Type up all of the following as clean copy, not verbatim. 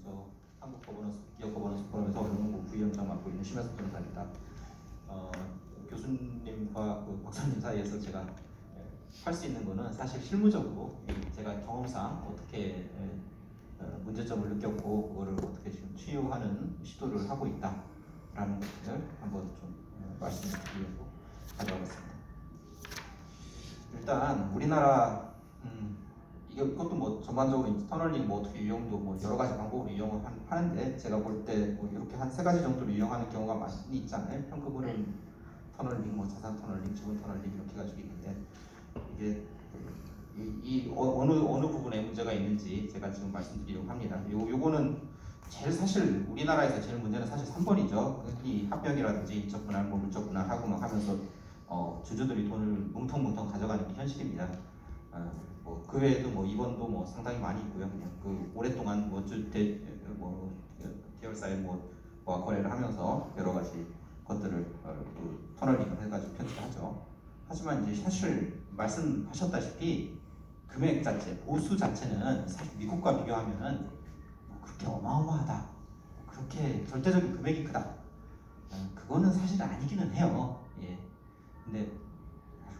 저 기업거버넌스 포럼에서 법무부 부위원장 맡고 있는 심혜석 변호사입니다. 교수님과 그 박사님 사이에서 제가 할 수 있는 거는 사실 실무적으로 제가 경험상 어떻게 문제점을 느꼈고 그거를 어떻게 지금 치유하는 시도를 하고 있다라는 것을 한번 좀 말씀드리려고 가져와봤습니다. 일단 우리나라 이것도 뭐 전반적으로 터널링 뭐 어떻게 이용도 뭐 여러 가지 방법으로 이용을 하는데 제가 볼 때 뭐 이렇게 한 세 가지 정도로 이용하는 경우가 많이 있잖아요. 현금 흐름 터널링, 뭐 자산 터널링, 지분 터널링 이렇게 가지고 있는데 이게 어느 부분에 문제가 있는지 제가 지금 말씀드리려고 합니다. 요거는 제일 사실 우리나라에서 제일 문제는 사실 3번이죠. 이 합병이라든지 인적 분할, 뭐 물적 분할하고 막 하면서 주주들이 돈을 뭉텅뭉텅 가져가는 게 현실입니다. 그 외에도 뭐 2번도 뭐 상당히 많이 있고요. 그냥 그 오랫동안 계열사에 거래를 하면서 여러 가지 것들을 또 터널링을 해가지고 편집하죠. 하지만 이제 사실 말씀하셨다시피 금액 자체, 보수 자체는 사실 미국과 비교하면은 그렇게 어마어마하다, 그렇게 절대적인 금액이 크다, 그거는 사실 아니기는 해요. 예. 근데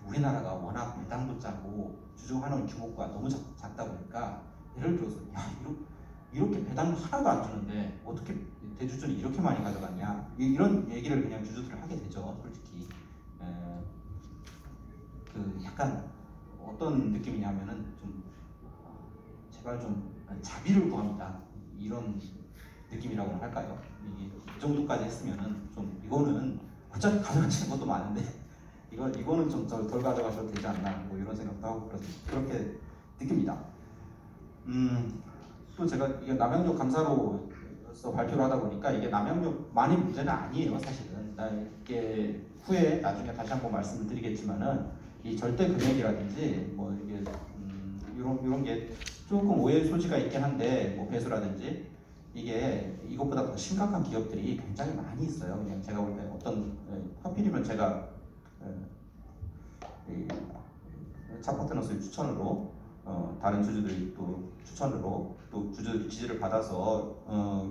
우리나라가 워낙 배당도 짜고 주주 환원 규모가 너무 작다 보니까 예를 들어서 이렇게 배당 하나도 안 주는데 어떻게 대주주는 이렇게 많이 가져갔냐, 이런 얘기를 그냥 주주들 하게 되죠. 솔직히 그 약간 어떤 느낌이냐면은 좀 제발 좀 자비를 구합니다, 이런 느낌이라고 할까요? 이 정도까지 했으면은 좀 이거는 어차피 가져가시는 것도 많은데 이거는 좀 덜 가져가셔도 되지 않나, 뭐 이런 생각도 하고 그렇게 느낍니다. 또 제가 이게 남양주 감사로서 발표를 하다 보니까 이게 남양주만의 문제는 아니에요. 사실은 이게 후에 나중에 다시 한번 말씀을 드리겠지만은 이 절대 금액이라든지 뭐 이게 이런 게 조금 오해의 소지가 있긴 한데, 뭐 배수라든지 이게 이것보다 더 심각한 기업들이 굉장히 많이 있어요. 그냥 제가 볼 때 어떤 하필이면 제가 차파트너스의 추천으로 다른 주주들이 또 추천으로 또 주주 지지를 받아서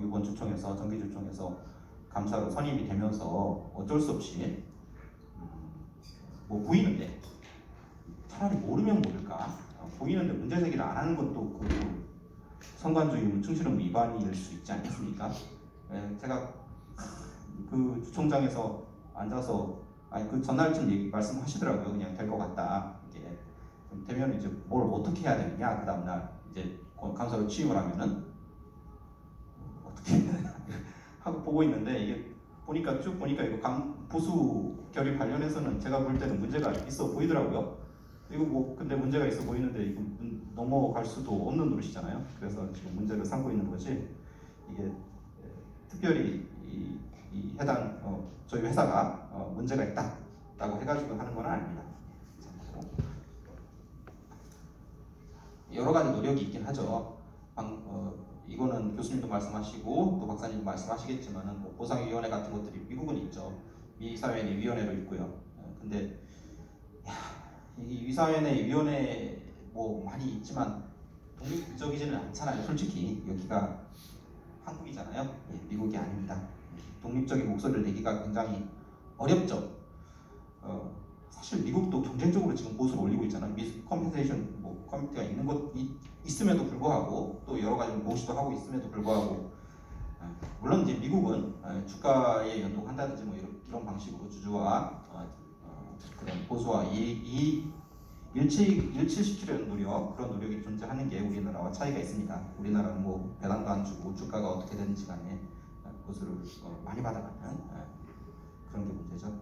이번 주총에서 정기주총에서 감사로 선임이 되면서 어쩔 수 없이 뭐 보이는데, 차라리 모르면 모를까, 보이는데 문제 제기를 안 하는 것도 그 성관주의 충실은 위반일 수 있지 않겠습니까? 제가 그 주총장에서 앉아서 그 전날쯤 말씀하시더라고요. 그냥 될 것 같다. 이게 되면 이제 뭘 어떻게 해야 되느냐, 그 다음날 이제 감사로 취임을 하면은 어떻게 해야 되나 하고 보고 있는데, 이게 쭉 보니까 이거 보수 결의 관련해서는 제가 볼 때는 문제가 있어 보이더라고요. 이거 뭐 근데 문제가 있어 보이는데 이거 넘어갈 수도 없는 노릇이잖아요. 그래서 지금 문제를 삼고 있는 거지, 이게 특별히 이 해당 저희 회사가 문제가 있다라고 해가지고 하는 건 아닙니다. 여러 가지 노력이 있긴 하죠. 이거는 교수님도 말씀하시고 또 박사님도 말씀하시겠지만은 뭐 보상위원회 같은 것들이 미국은 있죠. 위사회의 위원회도 있고요. 근데 이 위사회의 위원회 뭐 많이 있지만 독립적이지는 않잖아요. 솔직히 여기가 한국이잖아요. 미국이 아닙니다. 독립적인 목소리를 내기가 굉장히 어렵죠. 사실 미국도 경쟁적으로 지금 보수를 올리고 있잖아요. 미스 컴펜세이션 커미티가 있음에도 불구하고 또 여러 가지 모시도 하고 있음에도 불구하고, 물론 이제 미국은 주가에 연동한다든지 뭐 이런 방식으로 주주와 그런 보수와 일치시키려는 그런 노력이 존재하는 게 우리나라와 차이가 있습니다. 우리나라는 뭐 배당도 안 주고 주가가 어떻게 되는지 간에 보수를 많이 받아가는 그런 게 문제죠.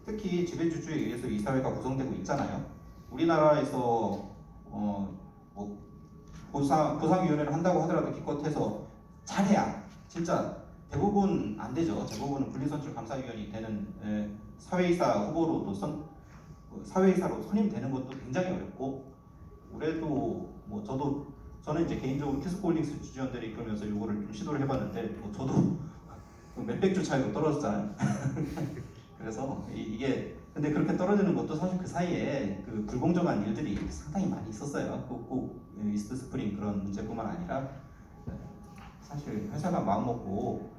특히 지배주주에 의해서 이 사회가 구성되고 있잖아요. 우리나라에서 뭐 보상위원회를 한다고 하더라도 기껏해서 잘해야 진짜 대부분 안 되죠. 대부분은 분리선출감사위원이 되는 사회이사 후보로도 사회이사로 선임되는 것도 굉장히 어렵고, 올해도 뭐 저는 이제 개인적으로 키스코홀딩스 주주연대를 이끌면서 이거를 좀 시도를 해봤는데 뭐 저도 몇백 주 차이로 떨어졌잖아요. 그래서 이게 근데 그렇게 떨어지는 것도 사실 그 사이에 그 불공정한 일들이 상당히 많이 있었어요. 꼭 이스트 스프링 그런 문제뿐만 아니라 사실 회사가 마음 먹고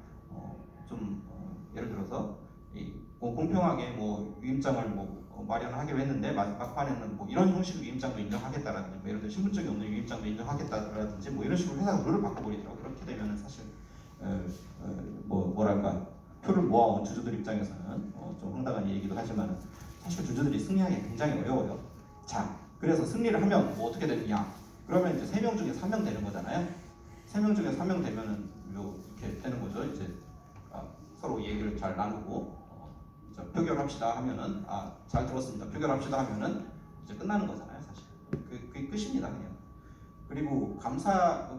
예를 들어서 공평하게 뭐 위임장을 마련하기로 했는데 막판에는 뭐 이런 형식의 위임장도 인정하겠다라든지 뭐 예를 들어 신분증이 없는 위임장도 인정하겠다라든지 뭐 이런 식으로 회사가 룰을 바꿔버리더라고. 그렇게 되면은 사실 뭐랄까 표를 모아온 주주들 입장에서는 좀 황당한 얘기도 하지만 사실 주주들이 승리하기 굉장히 어려워요. 자, 그래서 승리를 하면 뭐 어떻게 되느냐? 그러면 이제 3명 중에 3명 되는 거잖아요. 3명 중에 3명 되면은 이렇게 되는 거죠. 이제 서로 얘기를 잘 나누고 표결합시다 하면은 잘 들었습니다. 표결합시다 하면은 이제 끝나는 거잖아요. 사실 그게 끝입니다. 그냥. 그리고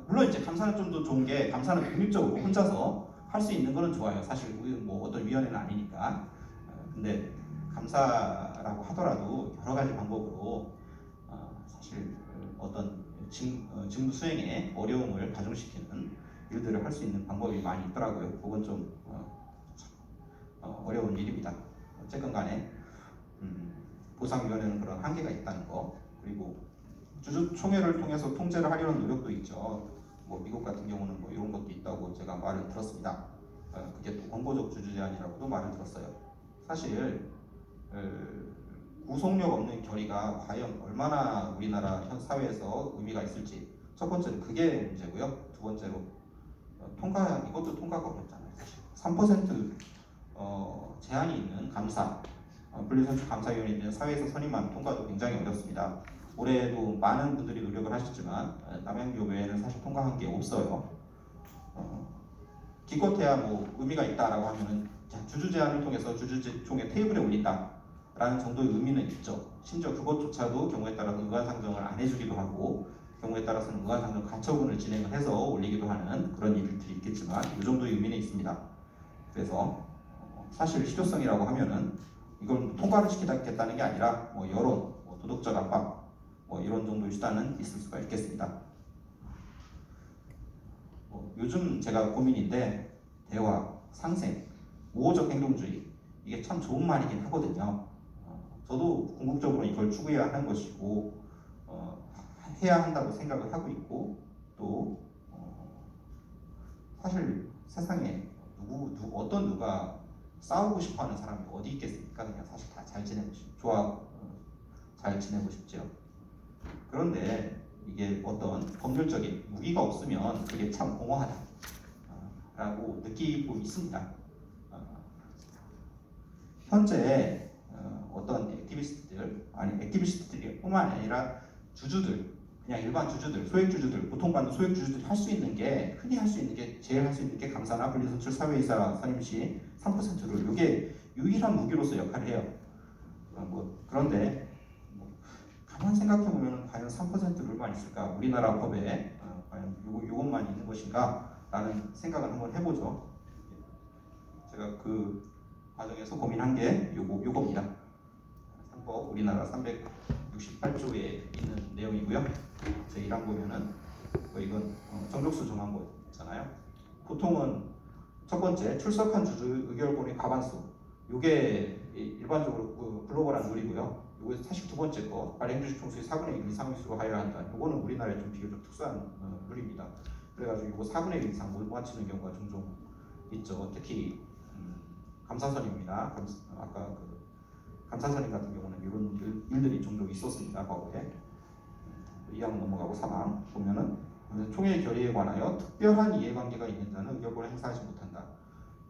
물론 이제 감사는 좀 더 좋은 게 감사는 독립적으로 혼자서 할 수 있는 거는 좋아요. 사실 뭐 어떤 위원회는 아니니까. 근데 감사라고 하더라도 여러 가지 방법으로 사실 어떤 직무 수행에 어려움을 가중시키는 일들을 할 수 있는 방법이 많이 있더라고요. 그건 좀 어려운 일입니다. 어쨌건 간에 보상위원회는 그런 한계가 있다는 거. 그리고 주주총회를 통해서 통제를 하려는 노력도 있죠. 뭐 미국 같은 경우는 뭐 이런 것도 있다고 제가 말을 들었습니다. 그게 또 권고적 주주 제한이라고도 말을 들었어요. 사실 구속력 없는 결의가 과연 얼마나 우리나라 현 사회에서 의미가 있을지 첫 번째로 그게 문제고요. 두 번째로 이것도 통과가 어렵잖아요. 사실 3% 제한이 있는 감사 분리선출 감사위원회 있는 사회에서 선임만 통과도 굉장히 어렵습니다. 올해도 많은 분들이 노력을 하셨지만 남양교 외에는 사실 통과한 게 없어요. 기껏해야 뭐 의미가 있다라고 하면은 주주 제안을 통해서 주주총회 테이블에 올린다라는 정도의 의미는 있죠. 심지어 그것조차도 경우에 따라서 의관상정을 안 해주기도 하고 경우에 따라서는 의관상정 가처분을 진행을 해서 올리기도 하는 그런 일들이 있겠지만 이 정도의 의미는 있습니다. 그래서 사실 실효성이라고 하면은 이걸 통과를 시키겠다는 게 아니라 뭐 여론, 도덕적 압박 뭐 이런 정도의 수단은 있을 수가 있겠습니다. 요즘 제가 고민인데 대화, 상생, 우호적 행동주의 이게 참 좋은 말이긴 하거든요. 저도 궁극적으로 이걸 추구해야 하는 것이고 해야 한다고 생각을 하고 있고 또 사실 세상에 어떤 누가 싸우고 싶어하는 사람이 어디 있겠습니까? 그냥 사실 다 잘 지내고 잘 지내고 싶죠. 그런데 이게 어떤 법률적인 무기가 없으면 그게 참 공허하다 라고 느끼고 있습니다. 현재 어떤 액티비스트들이 뿐만 아니라 주주들, 그냥 일반 주주들, 소액주주들, 보통받는 소액주주들이 할 수 있는 게 흔히 할 수 있는 게 제일 할 수 있는 게 감사나 분리선출 사회이사 선임 시 3%를 이게 유일한 무기로서 역할을 해요. 그런데 가만 생각해 보면 과연 3%룰만 있을까? 우리나라 법에 과연 요것만 있는 것인가? 라는 생각을 한번 해보죠. 제가 그 과정에서 고민한 게 요겁니다. 상법 우리나라 368조에 있는 내용이고요. 제 1항 보면은 이건 정족수 정한 거잖아요. 보통은 첫 번째 출석한 주주 의결권의 과반수. 이게 일반적으로 글로벌한 룰이고요. 이거 사실 두 번째 거 발행주식 총수의 4분의 1 이상일수로 하여야 한다. 이거는 우리나라에 좀 비교적 특수한 룰입니다. 그래가지고 이거 4분의 1 이상 못 맞추는 경우가 종종 있죠. 특히 감사선임입니다. 아까 그 감사선임 같은 경우는 이런 일들이 종종 있었습니다. 과거에. 2항 넘어가고 3항 보면은 총회 결의에 관하여 특별한 이해관계가 있는 자는 의결권을 행사하지 못한다.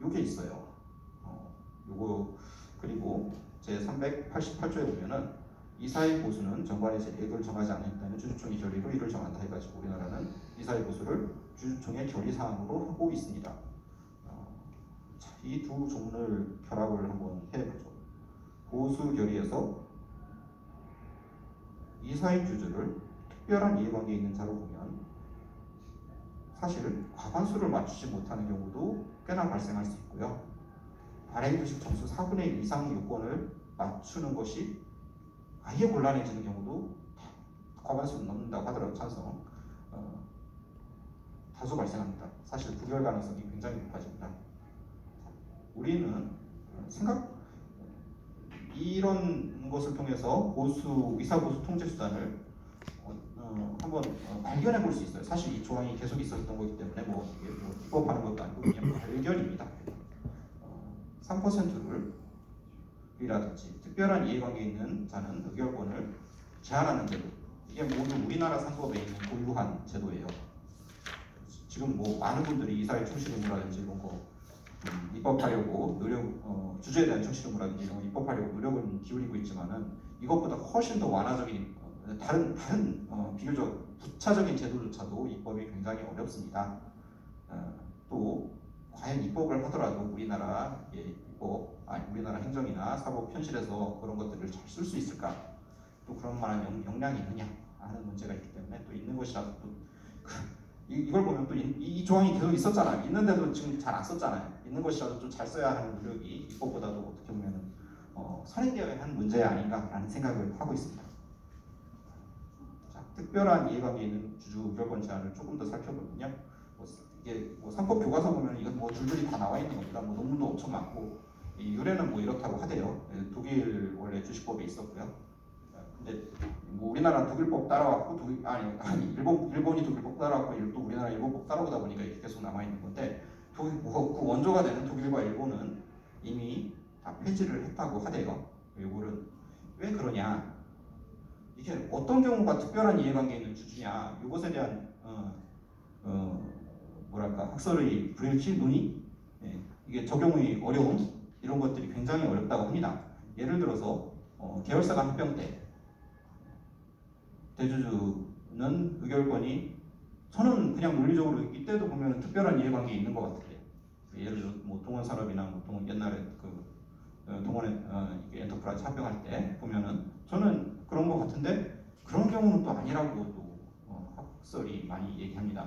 이게 있어요. 요거 그리고 제 388조에 보면은 이사의 보수는 정관의 제액을 정하지 않았다면 주주총회 결의로 이를 정한다 해가지고 우리나라는 이사의 보수를 주주총회 결의 사항으로 하고 있습니다. 이 두 조문을 결합을 한번 해보죠. 보수 결의에서 이사의 주주를 특별한 이해관계에 있는 자로 보면 사실 과반수를 맞추지 못하는 경우도 꽤나 발생할 수 있고요. 발행주식 정수 4분의 1 이상의 요건을 맞추는 것이 아예 곤란해지는 경우도 과반수를 넘는다고 하더라도 찬성 다수 발생합니다. 사실 부결 가능성이 굉장히 높아집니다. 우리는 이런 것을 통해서 의사 보수 통제 수단을 한번 발견해 볼 수 있어요. 사실 이 조항이 계속 있었던 거기 때문에 이게 입법하는 것도 아니고 그냥 발견입니다. 3%를 이라든지 특별한 이해관계 있는 자는 의결권을 제한하는 제도. 이게 모두 우리나라 상법에 있는 고유한 제도예요. 지금 많은 분들이 이사회 충실 의무라든지 이런 거 입법하려고 주주에 대한 충실 의무라든지 이런 거 입법하려고 노력을 기울이고 있지만은 이것보다 훨씬 더 완화적인 다른 비교적 부차적인 제도조차도 입법이 굉장히 어렵습니다. 또 과연 입법을 하더라도 우리나라 우리나라 행정이나 사법 현실에서 그런 것들을 잘 쓸 수 있을까? 또 그런 만한 역량이 있느냐 하는 문제가 있기 때문에 또 있는 것이라도 또 이걸 보면 또 이 조항이 계속 있었잖아요. 있는데도 지금 잘 안 썼잖아요. 있는 것이라도 좀 잘 써야 하는 노력이 입법보다도 어떻게 보면은 선행되어야 하는 문제 아닌가라는 생각을 하고 있습니다. 자, 특별한 이해관계 있는 주주 의결권 제한을 조금 더 살펴보면요. 이게 상법 교과서 보면 이건 줄줄이 다 나와 있는 겁니다. 논문도 엄청 많고 유래는 이렇다고 하대요. 독일 원래 주식법에 있었고요. 근데 우리나라 독일법 따라왔고 일본이 독일법 따라왔고 또 우리나라 일본법 따라오다 보니까 이렇게 계속 남아 있는 건데 그 원조가 되는 독일과 일본은 이미 다 폐지를 했다고 하대요. 이거는 왜 그러냐? 이게 어떤 경우가 특별한 이해관계 있는 주주냐? 이것에 대한 학설의 불일치 논의, 이게 적용이 어려운 이런 것들이 굉장히 어렵다고 합니다. 예를 들어서 계열사가 합병 때 대주주는 의결권이 저는 그냥 논리적으로 이때도 보면 특별한 이해관계 있는 것 같아요. 예를 들어 동원산업이나 옛날에 동원 엔터프라이즈 합병할 때 보면은 저는 그런 것 같은데 그런 경우는 또 아니라고 또 학설이 많이 얘기합니다.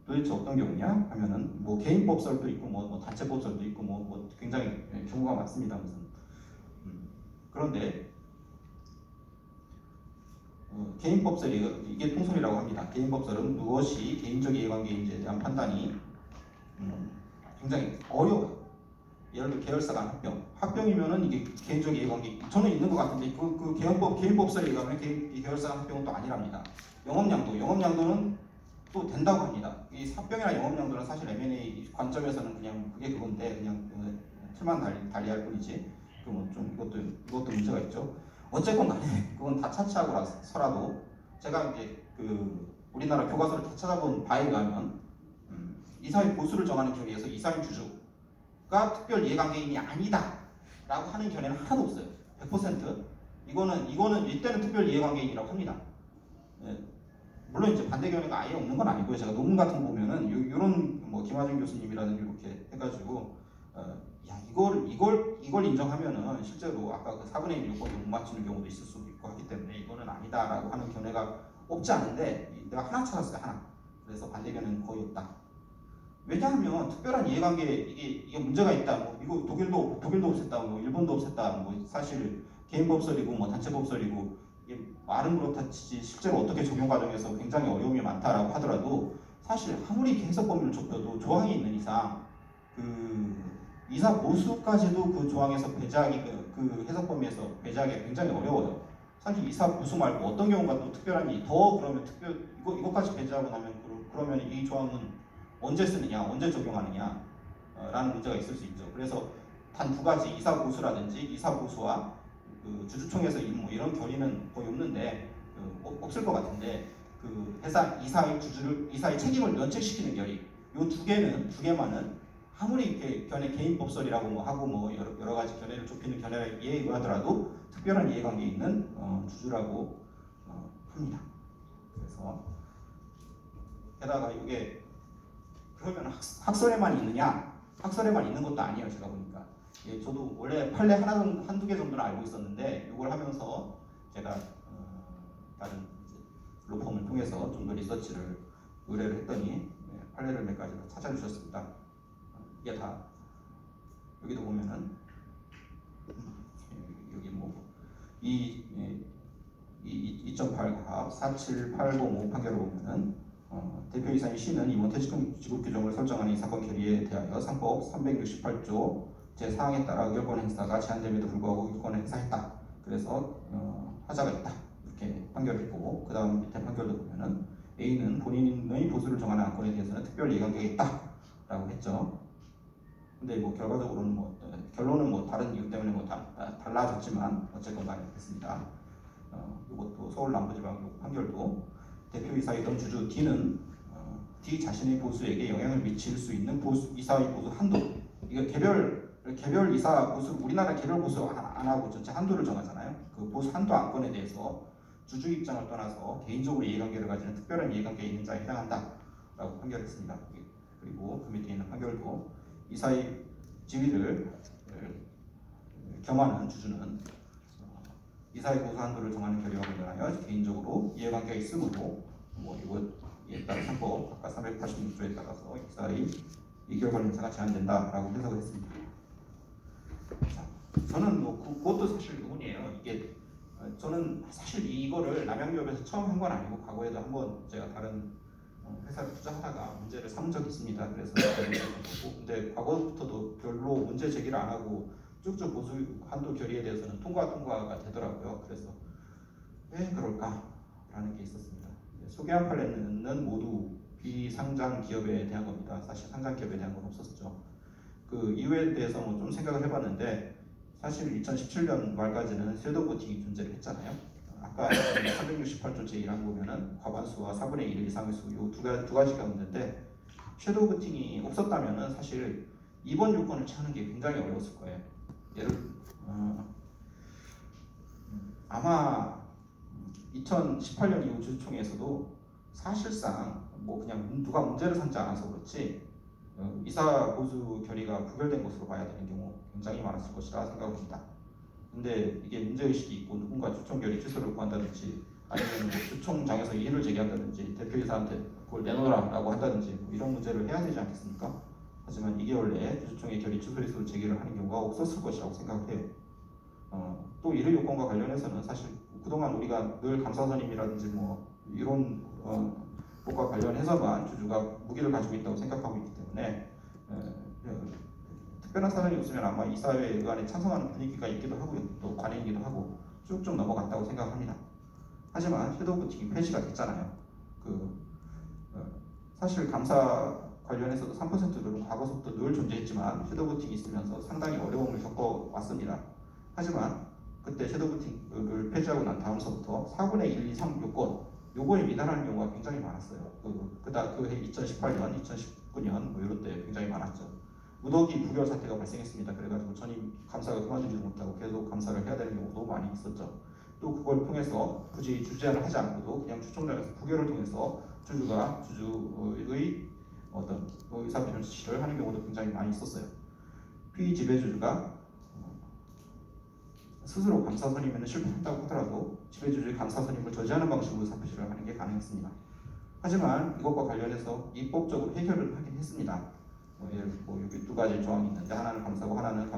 도대체 어떤 경우냐 하면은 개인법설도 있고 단체법설도 있고 굉장히 경우가 많습니다. 그런데 개인법설이 이게 통설이라고 합니다. 개인법설은 무엇이 개인적 이해관계인지에 대한 판단이 굉장히 어려워요. 예를 들어 계열사 간 합병이면은 이게 개인적 이해관계 저는 있는 것 같은데 그 개인법설에 의하면 계열사 간 합병은 또 아니랍니다. 영업양도는 또 된다고 합니다. 이 합병이나 영업양도는 사실 M&A 관점에서는 그냥 그게 그건데 그냥 틀만 달리할 뿐이지. 좀 이것도 문제가 있죠. 어쨌건 간에 그건 다 차치하고서라도 제가 이제 우리나라 교과서를 다 찾아본 바에 의하면 이사회 보수를 정하는 결의에서 이사회 주주가 특별 이해관계인이 아니다라고 하는 견해는 하나도 없어요. 100%. 이거는 이때는 특별 이해관계인이라고 합니다. 물론 이제 반대 견해가 아예 없는 건 아니고요. 제가 논문 같은 거 보면은 이런 김하준 교수님이라든지 이렇게 해가지고 이걸 인정하면은 실제로 아까 4분의 1 요건을 못 맞추는 경우도 있을 수도 있고 하기 때문에 이거는 아니다라고 하는 견해가 없지 않은데 내가 하나 찾았어요. 하나. 그래서 반대 견해는 거의 없다. 왜냐하면 특별한 이해관계 이게 문제가 있다. 이거 독일도 없앴다. 일본도 없앴다. 사실 개인법설이고 단체법설이고 이게 말은 그렇다 치지 실제로 어떻게 적용 과정에서 굉장히 어려움이 많다라고 하더라도 사실 아무리 해석 범위를 좁혀도 조항이 있는 이상 이사 보수까지도 그 조항에서 배제하기 그 해석 범위에서 배제하기가 굉장히 어려워요. 사실 이사 보수 말고 어떤 경우가 또 특별한지 그러면 이것까지 배제하고 나면 그러면 이 조항은 언제 쓰느냐, 언제 적용하느냐 라는 문제가 있을 수 있죠. 그래서 단 두 가지 이사 보수라든지 이사 보수와 주주총회에서 이런 결의는 거의 없는데 없을 것 같은데 이사의 책임을 면책시키는 결의 이 두 개만은 아무리 이렇게 개인법설이라고 하고 여러 가지 견해를 좁히는 견해에 의하더라도 특별한 이해관계 있는 주주라고 합니다. 그래서 게다가 이게 그러면 학설에만 있느냐? 학설에만 있는 것도 아니에요. 제가 보니까 저도 원래 판례 한두 개 정도는 알고 있었는데 이걸 하면서 제가 다른 로펌을 통해서 좀 더 리서치를 의뢰를 했더니 판례를 몇 가지 찾아주셨습니다. 이게 다 여기도 보면은 여기 이 2.8과 47805 판결을 보면은 대표이사인 C는 이번 퇴직금 지급 규정을 설정하는 이 사건 결의에 대하여 상법 368조 제 사항에 따라 의결권 행사가 제한됨에도 불구하고 의결권을 행사했다. 그래서 하자가 있다. 이렇게 판결했고, 그 다음 밑에 판결도 보면은 A는 본인의 보수를 정하는 안건에 대해서는 특별 이해관계가 있다라고 했죠. 근데 뭐 결과적으로는 결론은 다른 이유 때문에 달라졌지만 어쨌건 간에 됐습니다. 이것도 서울 남부지방 판결도 대표이사이던 주주 D는 D 자신의 보수에게 영향을 미칠 수 있는 이사의 보수 한도, 이거 개별 이사 보수, 우리나라 개별 보수 안 하고 전체 한도를 정하잖아요. 그 보수 한도 안건에 대해서 주주 입장을 떠나서 개인적으로 이해관계를 가지는 특별한 이해관계에 있는 자에 해당한다라고 판결했습니다. 그리고 그 밑에 있는 판결도 이사의 지위를 겸하는 주주는 이사의 보수 한도를 정하는 결의와 관련하여 개인적으로 이해관계가 있으므로 이에 따라 상법 아까 386조에 따라서 이사의 이결권 행사가 제한된다라고 해석을 했습니다. 자, 저는 그것도 사실 의문이에요. 이게 저는 사실 이거를 남양유업에서 처음 한 건 아니고 과거에도 한번 제가 다른 회사를 투자하다가 문제를 삼은 적이 있습니다. 그래서 근데 과거부터도 별로 문제 제기를 안 하고 쭉쭉 보수 한도 결의에 대해서는 통과가 되더라고요. 그래서 왜 그럴까라는 게 있었습니다. 소개한 판례는 모두 비상장 기업에 대한 겁니다. 사실 상장 기업에 대한 건 없었죠. 그 이유에 대해서 좀 생각을 해봤는데 사실 2017년 말까지는 섀도우 버팅이 존재를 했잖아요. 아까 368조 제1항 보면은 과반수와 4분의 1 이상의 수, 이 두 가지가 있는데 섀도우 버팅이 없었다면은 사실 2번 요건을 채우는 게 굉장히 어려웠을 거예요. 아마 2018년 이후 주주총회에서도 사실상 그냥 누가 문제를 삼지 않아서 그렇지 이사 보수 결의가 부결된 것으로 봐야 되는 경우 굉장히 많았을 것이라 생각합니다. 근데 이게 문제의식이 있고 누군가 주총 결의 취소를 구한다든지 아니면 주총장에서 이의를 제기한다든지 대표이사한테 그걸 내놓으라고 한다든지 이런 문제를 해야 되지 않겠습니까? 하지만 이게 원래 주총의 결의 취소 제기를 하는 경우가 없었을 것이라고 생각해요. 또 이를 요건과 관련해서는 사실 그동안 우리가 늘 감사선임이라든지 이런 것과 관련해서만 주주가 무기를 가지고 있다고 생각하고 있기 때문에 특별한 사정이 없으면 아마 이사회 의안에 찬성하는 분위기가 있기도 하고요. 또 관행이기도 하고 쭉쭉 넘어갔다고 생각합니다. 하지만 섀도우 버팅이 폐지가 됐잖아요. 사실 감사 관련해서도 3%는 과거부터 늘 존재했지만 섀도우 버팅이 있으면서 상당히 어려움을 겪어왔습니다. 하지만 그때 섀도우 버팅을 폐지하고 난 다음서부터 4분의 1 이상 요거에 미달하는 경우가 굉장히 많았어요. 그해 2018년, 2019년 이런 때 굉장히 많았죠. 무더기 부결 사태가 발생했습니다. 그래가지고 전임 감사가 그만두지 못하고 계속 감사를 해야 되는 경우도 많이 있었죠. 또 그걸 통해서 굳이 주재를 하지 않고도 그냥 주총장에서 부결을 통해서 주주가 주주의 어떤 의사 표시를 하는 경우도 굉장히 많이 있었어요. 피지배주주가 스스로 감사 선임에는 실패했다고 하더라도 지배주주의 감사 선임을 저지하는 방식으로 의사 표시를 하는 게 가능했습니다. 하지만 이것과 관련해서 입법적으로 해결을 하긴 했습니다. 여기 두 가지 조항이 있는데 하나는 감사고 하나는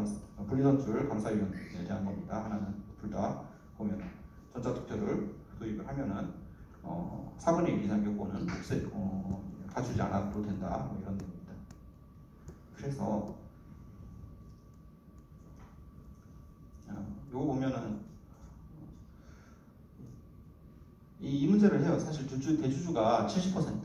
분리선출 감사위원회에 대한 겁니다. 하나는 둘 다 보면 전자투표를 도입을 하면은 4분의 1 이상 요건은 갖추지 않아도 된다. 이런 내용입니다. 그래서 요거 보면은 이 문제를 해요. 사실 대주주가 70%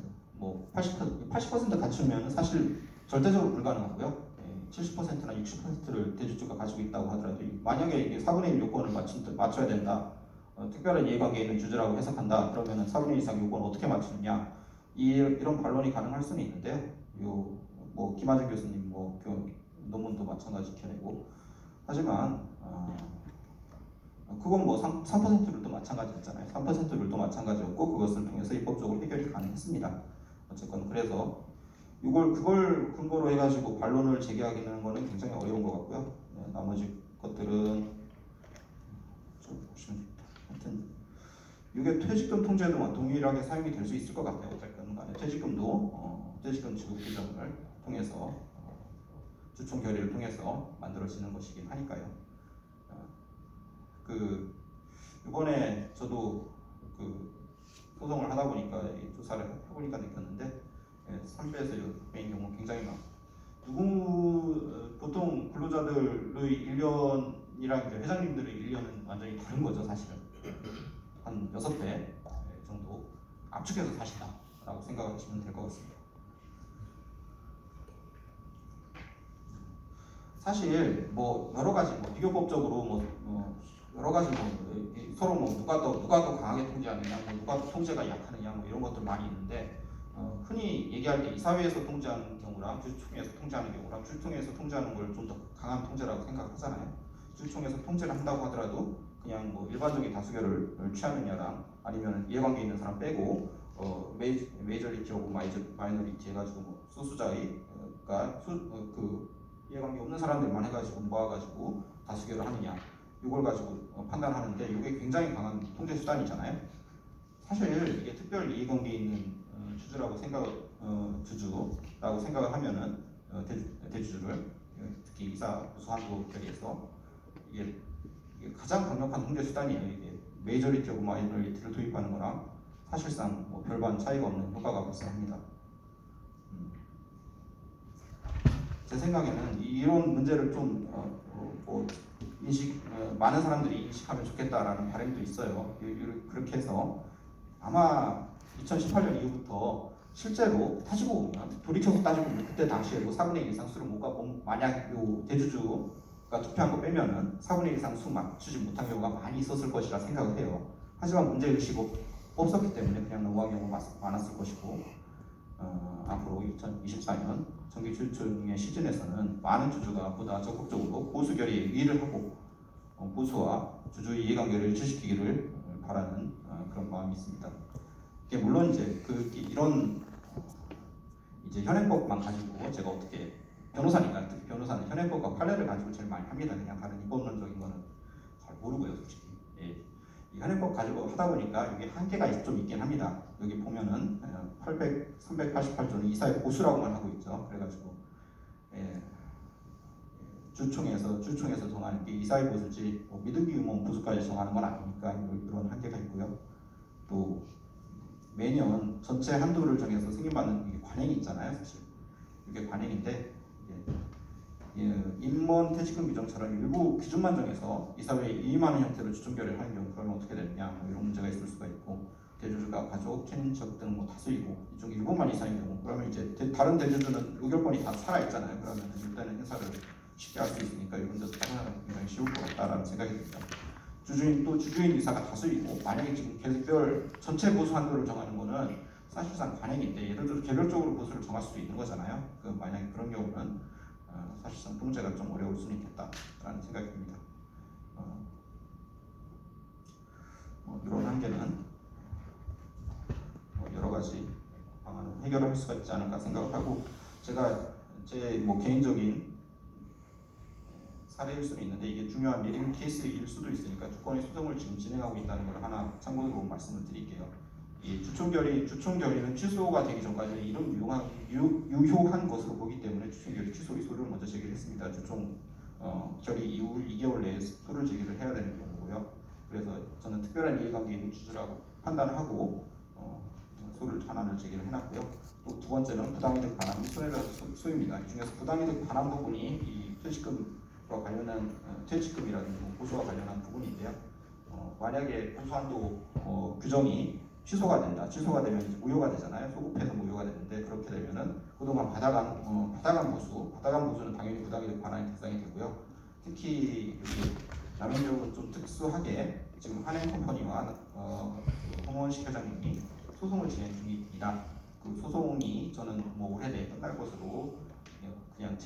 80% 갖추면 사실 절대적으로 불가능하고요. 70%나 60%를 대주주가 가지고 있다고 하더라도 만약에 이게 4분의 1 요건을 맞춰야 된다. 특별한 이해관계에 있는 주주라고 해석한다. 그러면 4분의 1 이상 요건을 어떻게 맞추느냐. 이런 반론이 가능할 수는 있는데요. 김하준 교수님 논문도 마찬가지 지켜내고 하지만 그건 3%룰도 마찬가지였잖아요. 3%룰도 마찬가지였고 그것을 통해서 입법적으로 해결이 가능했습니다. 어쨌건 그래서 그걸 근거로 해가지고 반론을 제기하기는 거는 굉장히 어려운 것 같고요. 나머지 것들은 좀 보시면 됩니다. 하여튼 이게 퇴직금 통제도 동일하게 사용이 될 수 있을 것 같아요. 어쨌건 간에 퇴직금도 퇴직금 지급 규정을 통해서 주총 결의를 통해서 만들어지는 것이긴 하니까요. 이번에 저도 소송을 하다 보니까 조사를 해보니까 느꼈는데 3배에서 6배인 경우 굉장히 보통 근로자들의 1년이랑 이제 회장님들의 1년은 완전히 다른 거죠, 사실은. 한 6배 정도 압축해서 사신다라고 생각하시면 될 것 같습니다. 사실 뭐 여러 가지 뭐 비교법적으로 여러 가지 서로 누가 더 강하게 통제하느냐, 누가 더 통제가 약하느냐 이런 것들 많이 있는데 흔히 얘기할 때 이사회에서 통제하는 경우랑 주주총회에서 통제하는 경우랑 주주총회에서 통제하는 걸 좀 더 강한 통제라고 생각하잖아요. 주주총회에서 통제를 한다고 하더라도 그냥 뭐 일반적인 다수결을 취하느냐랑 아니면 이해관계 있는 사람 빼고 메이저리티하고 마이너리티 해가지고 뭐 소수자의가 그 이해관계 없는 사람들만 해가지고 모아가지고 다수결을 하느냐 이걸 가지고 판단하는데 이게 굉장히 강한 통제 수단이잖아요. 사실 이게 특별 이해관계 있는 주주라고 생각을 하면은 대주주를 특히 이사 부수한도 결의에서 이게 가장 강력한 통제 수단이에요. 이게 메이저리티하고 마이너리티를 도입하는 거랑 사실상 뭐 별반 차이가 없는 효과가 발생합니다. 제 생각에는 이런 문제를 좀 많은 사람들이 인식하면 좋겠다라는 바람도 있어요. 그렇게 해서 아마 2018년 이후부터 실제로 따지고 보면 돌이켜서 따지고 보면 그때 당시에도 4분의 1 이상 수를 못 갖고 만약 요 대주주가 투표한 거 빼면은 4분의 1 이상 수 맞추지 못한 경우가 많이 있었을 것이라 생각을 해요. 하지만 문제의식이 없었기 때문에 그냥 넘어간 경우가 많았을 것이고 앞으로 2024년 정기주주총회 시즌에서는 많은 주주가 보다 적극적으로 보수 결의에 의의를 하고 보수와 주주의 이해관계를 일치시키기를 바라는 그런 마음이 있습니다. 이게 물론 이제 이런 이제 현행법만 가지고 제가 어떻게 변호사니까 특히 변호사는 현행법과 판례를 가지고 제일 많이 합니다. 그냥 다른 입법론적인 거는 잘 모르고요, 솔직히. 예. 이 현행법 가지고 하다 보니까 이게 한계가 좀 있긴 합니다. 여기 보면은 388조는 이사회 보수라고만 하고 있죠. 그래가지고 주총에서 정하는 게 이사회 보수지 미등기 의원 보수까지 정하는 건 아니니까 이런 한계가 있고요. 또 매년 전체 한도를 정해서 승인받는 이게 관행이 있잖아요, 사실. 이게 관행인데 임원 퇴직금 규정처럼 일부 기준만 정해서 이사회에 위임하는 형태로 주총 결의를 하는 경우 그러면 어떻게 되느냐 이런 문제가 있을 수가 있고 대주주가 가족, 친인척 등 다수이고 이중 일부만 이상인 경우 그러면 이제 다른 대주주는 의결권이 다 살아있잖아요. 그러면 일단은 행사를 쉽게 할 수 있으니까 이런 데서 판단하는 굉장히 쉬울 것 같다라는 생각이 듭니다. 주주인 의사가 다수이고 만약에 지금 개별 전체 보수 한도를 정하는 거는 사실상 관행인데 예를 들어 개별적으로 보수를 정할 수도 있는 거잖아요. 만약에 그런 경우는 사실상 통제가 좀 어려울 수는 있겠다라는 생각이 듭니다. 이런 한계는 여러 가지 방안을 해결할 수가 있지 않을까 생각을 하고 제가 제 개인적인 사례일 수는 있는데 이게 중요한 메리트 케이스일 수도 있으니까 주권의 소송을 지금 진행하고 있다는 걸 하나 참고로 말씀을 드릴게요. 이 주총 결의는 취소가 되기 전까지는 이런 유효한 것으로 보기 때문에 주총 결의 취소의 소를 먼저 제기했습니다. 주총 결의 이후 2개월 내에 소를 제기를 해야 되는 경우고요. 그래서 저는 특별한 이해관계 있는 주주라고 판단을 하고 소를 하나를 제기를 해놨고요. 또 두 번째는 부당이득 반환 및 손해배상 소입니다. 이 중에서 부당이득 반환 부분이 이 퇴직금과 관련한 퇴직금이라든지 보수와 관련한 부분인데요. 만약에 보수한도 규정이 취소가 되면 이제 무효가 되잖아요. 소급해서 무효가 되는데 그렇게 되면은 그동안 받아간 보수는 당연히 부당이득 반환의 대상이 되고요. 특히 남영역은 좀 특수하게 지금 한행컴퍼니와 홍원식 회장님이 소송을 진행 중입니다. 그 소송이 저는 올해 내에 끝날 것으로 그냥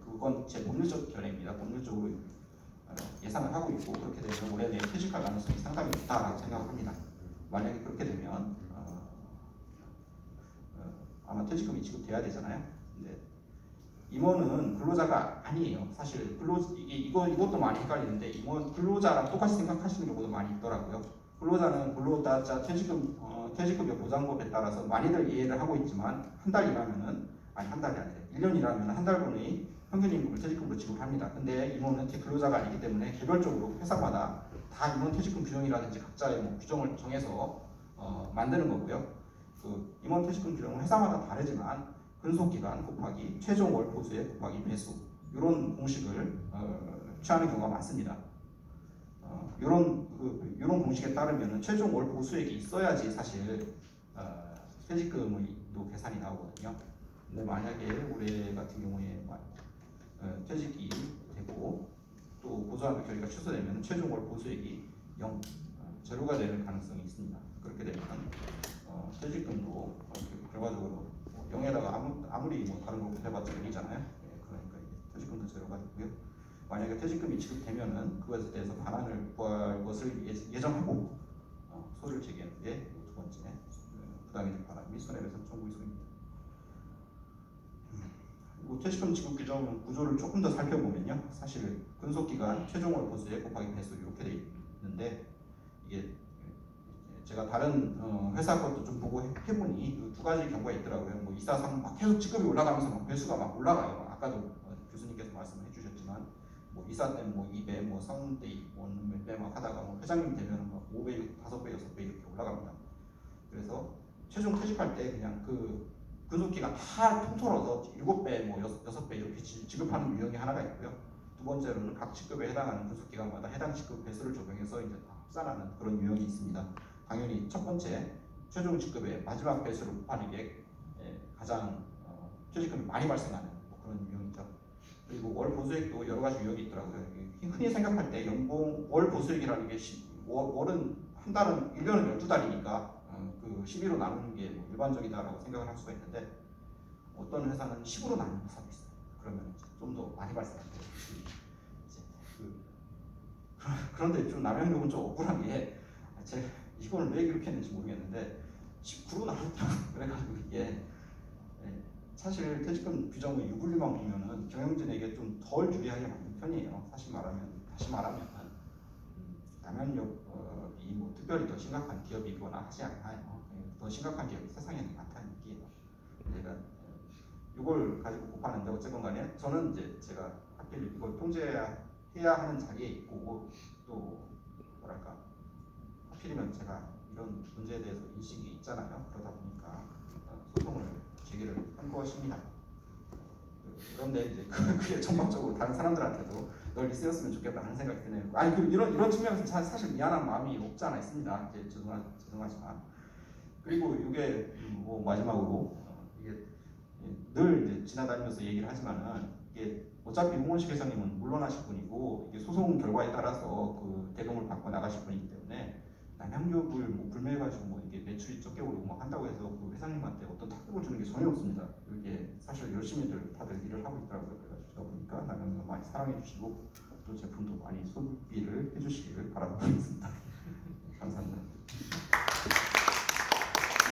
그건 제 법률적 결례입니다. 법률적으로 예상을 하고 있고 그렇게 되면 올해 내에 퇴직할 가능성이 상당히 높다라고 생각합니다. 만약에 그렇게 되면 아마 퇴직금이 지급돼야 되잖아요. 근데 임원은 근로자가 아니에요. 사실 이것도 많이 헷갈리는데 임원 근로자랑 똑같이 생각하시는 경우도 많이 있더라고요. 근로자는 근로자 퇴직급여 보장법에 따라서 많이들 이해를 하고 있지만 한 달이 아니라 1년 일하면 한 달분의 평균 임금을 퇴직금으로 지급합니다. 근데 임원은 근로자가 아니기 때문에 개별적으로 회사마다 다 임원 퇴직금 규정이라든지 각자의 규정을 정해서 만드는 거고요. 그 임원 퇴직금 규정은 회사마다 다르지만 근속기간 곱하기 최종 월 보수액 곱하기 배수 이런 공식을 취하는 경우가 많습니다. 이런 공식에 따르면 최종 월 보수액이 있어야지 사실 퇴직금도 계산이 나오거든요. 근데 만약에 올해 같은 경우에 퇴직이 되고 또 보수하는 결의가 취소되면 최종 월 보수액이 0, 제로가 되는 가능성이 있습니다. 그렇게 되면 퇴직금도 결과적으로 0에다가 아무리 다른 걸 곱해봤자 0이잖아요. 그러니까 퇴직금도 제로가 되고요. 만약에 퇴직금이 지급되면은 그것에 대해서 반환을 구할 것을 예정하고 소를 제기하는 게 두 번째 부당이득 반환 및 손해배상 청구 의소입니다. 그리고 퇴직금 지급 규정 구조를 조금 더 살펴보면요, 사실 근속기간 최종월 보수액 곱하기 배수 이렇게 돼 있는데 이게 제가 다른 회사 것도 좀 보고 해보니 두 가지 경우가 있더라고요. 뭐 243 막 계속 지급이 올라가면서 막 배수가 막 올라가요. 아까도 교수님께서 말씀해 주셨지만 뭐 2사 때는 뭐 2배, 뭐 3대 몇 배 막 하다가 뭐 회장님 되면 막 5배, 5배, 6배 이렇게 올라갑니다. 그래서 최종 퇴직할 때 그냥 그 근속기간 다 통틀어서 7배, 뭐 6배 이렇게 지급하는 유형이 하나가 있고요. 두 번째로는 각 직급에 해당하는 근속기간마다 해당 직급 배수를 적용해서 이제 다 합산하는 그런 유형이 있습니다. 당연히 첫 번째 최종 직급의 마지막 배수를 곱하는 게 가장 퇴직금이 많이 발생하는 그런 유형이죠. 그리고 월 보수액도 여러 가지 유형이 있더라고요. 흔히 생각할 때 연봉 월 보수액이라는 게 월은 한 달은 1년은 12달이니까 그 12로 나누는 게 뭐 일반적이다라고 생각을 할 수가 있는데 어떤 회사는 10으로 나누는 회사도 있어요. 그러면 좀 더 많이 발생합니다. 그런데 좀 남양육은 좀 억울한 게 제가 이걸 왜 그렇게 했는지 모르겠는데 19로 나눴다 그래가지고 이게 사실 퇴직금 규정을 유불리만큼이면은 경영진에게 좀 덜 유리하게 만든 편이에요. 다시 말하면 남양육이 뭐 특별히 더 심각한 기업이거나 하지 않아요. 더 심각한 기업이 세상에는 많다는 얘기예요. 제가 이걸 가지고 곱하는데 어쨌건 간에 저는 이제 제가 하필 이걸 통제해야 하는 자리에 있고 또 뭐랄까 하필이면 제가 이런 문제에 대해서 인식이 있잖아요. 그러다 보니까 소송을 제기를 한 것입니다. 그런데 이제 그게 전반적으로 다른 사람들한테도 널리 쓰였으면 좋겠다는 생각이 드네요. 아니 이런 측면에서 사실 미안한 마음이 없지 않아 있습니다. 이제 죄송하지만 그리고 이게 뭐 마지막으로 이게 늘 이제 지나다니면서 얘기를 하지만은 이게 어차피 홍원식 회장님은 물러나실 분이고 이게 소송 결과에 따라서 그 대동을 받고 나가실 분이기 때문에 남양육을 뭐 불매해가지고 뭐 이게 매출이 적게 오르고 뭐 한다고 해서 그 회장님한테 어떤 타격을 주는 게 전혀 없습니다. 이게 사실 열심히들 다들 일을 하고 있더라고요. 그러다 보니까 남양육 많이 사랑해 주시고 또 제품도 많이 소비를 해주시기를 바라고 있습니다. 감사합니다.